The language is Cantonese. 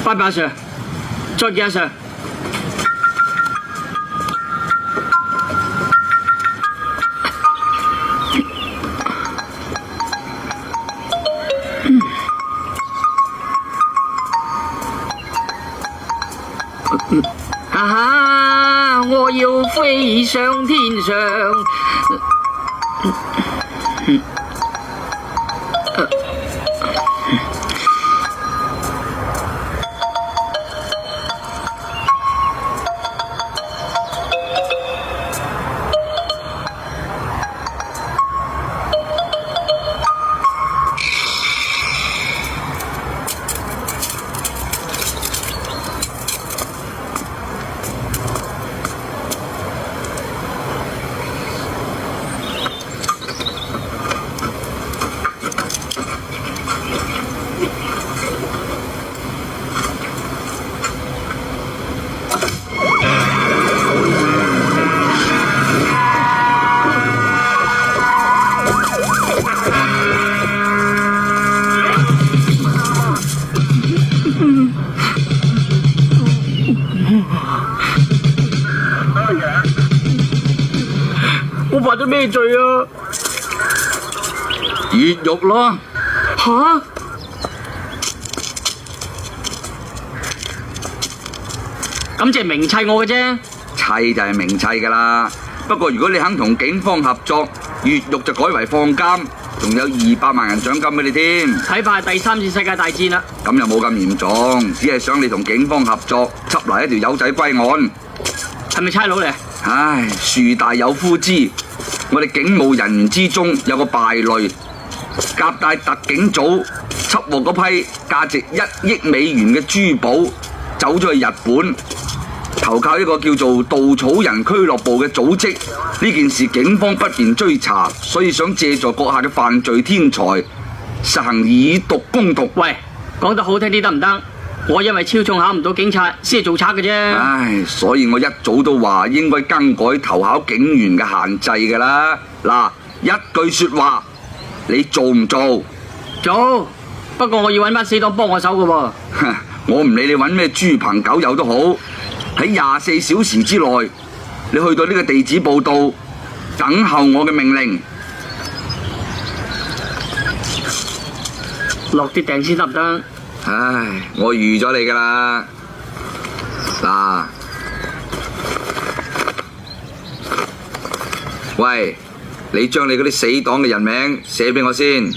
拜拜阿 Sir， 再見阿 Sir。啊！我要飛上天上。我犯咗咩罪啊？越獄咯。吓？咁即係明砌我嘅啫。砌就係明砌噶啦。不過如果你肯同警方合作，越獄就改為放監，仲有200萬人獎金俾你添。睇怕係第3次世界大戰啦。咁又冇咁嚴重，只係想你同警方合作，緝嚟一條友仔歸案。係咪差佬嚟？唉，樹大有枯枝，我哋警務人員之中有個敗類，甲大特警組緝獲嗰批價值1億美元嘅珠寶，走咗去日本，投靠一個叫做稻草人俱樂部嘅組織。呢件事警方不便追查，所以想借助閣下嘅犯罪天才，實行以毒攻毒。喂，講得好聽啲得唔得？我因為超重考唔到警察，先係做賊嘅啫。唉，所以我一早都話應該更改投考警員嘅限制噶啦。嗱，一句說話，你做唔做？做，不過我要搵班死黨幫我手嘅喎。我唔理你搵咩豬朋狗友都好，喺24小時之內，你去到呢個地址報到，等候我嘅命令。落啲訂先得唔得？唉，我預咗你噶啦。嗱，喂，你將你嗰啲死黨嘅人名寫俾我先。